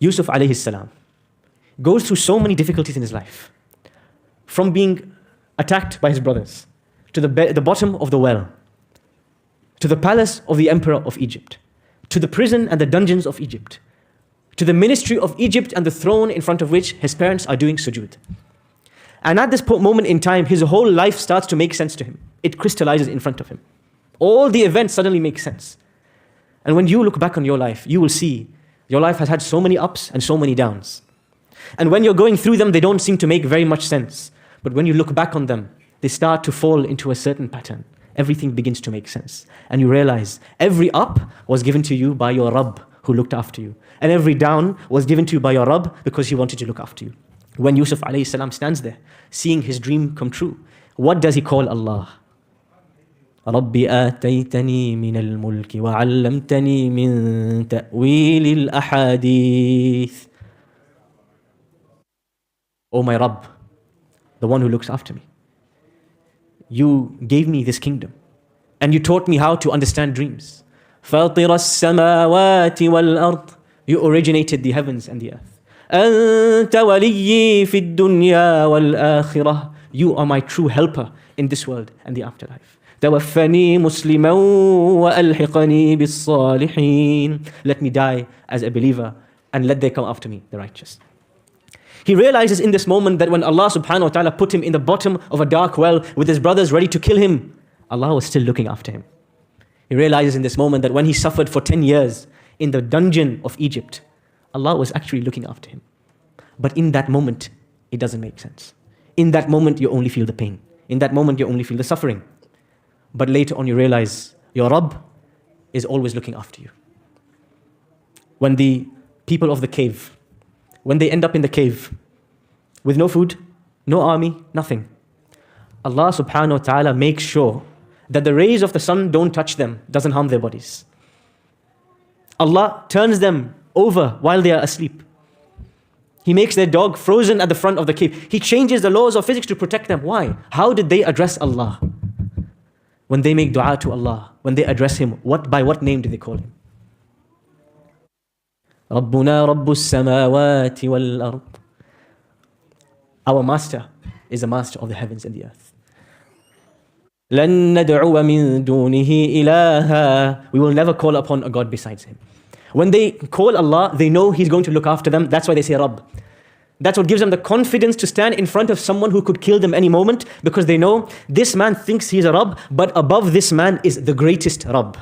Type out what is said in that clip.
Yusuf alayhi salam goes through so many difficulties in his life. From being attacked by his brothers, to the bottom of the well, to the palace of the emperor of Egypt, to the prison and the dungeons of Egypt, to the ministry of Egypt and the throne in front of which his parents are doing sujood. And at this moment in time, his whole life starts to make sense to him. It crystallizes in front of him. All the events suddenly make sense. And when you look back on your life, you will see your life has had so many ups and so many downs. And when you're going through them, they don't seem to make very much sense. But when you look back on them, they start to fall into a certain pattern. Everything begins to make sense. And you realize every up was given to you by your Rabb who looked after you. And every down was given to you by your Rabb because he wanted to look after you. When Yusuf alayhi salam stands there, seeing his dream come true, what does he call Allah? رَبِّ آتَيْتَنِي مِنَ الْمُلْكِ وَعَلَّمْتَنِي مِن تَأْوِيلِ الْأَحَادِيثِ. Oh my Rabb, the one who looks after me. You gave me this kingdom and you taught me how to understand dreams. فَاطِرَ السَّمَاوَاتِ وَالْأَرْضِ. You originated the heavens and the earth. أَنْتَ وَلِيِّي فِي الدُّنْيَا وَالْآخِرَةِ. You are my true helper in this world and the afterlife. توفني مسلما وألحقني بالصالحين. Let me die as a believer and let they come after me, the righteous. He realizes in this moment that when Allah subhanahu wa ta'ala put him in the bottom of a dark well with his brothers ready to kill him, Allah was still looking after him. He realizes in this moment that when he suffered for 10 years in the dungeon of Egypt, Allah was actually looking after him. But in that moment, it doesn't make sense. In that moment, you only feel the pain. In that moment, you only feel the suffering. But later on, you realize your Rabb is always looking after you. When the people of the cave, when they end up in the cave with no food, no army, nothing, Allah subhanahu wa ta'ala makes sure that the rays of the sun don't touch them, doesn't harm their bodies. Allah turns them over while they are asleep. He makes their dog frozen at the front of the cave. He changes the laws of physics to protect them. Why? How did they address Allah? When they make dua to Allah, when they address Him, by what name do they call Him? رَبُّنَا رَبُّ السَّمَاوَاتِ وَالْأَرْضِ. Our Master is the Master of the heavens and the earth. لَن نَدْعُوَ مِن دُونِهِ إِلَهًا. We will never call upon a God besides Him. When they call Allah, they know He's going to look after them. That's why they say Rabb. That's what gives them the confidence to stand in front of someone who could kill them any moment, because they know this man thinks he's a Rabb, but above this man is the greatest Rabb.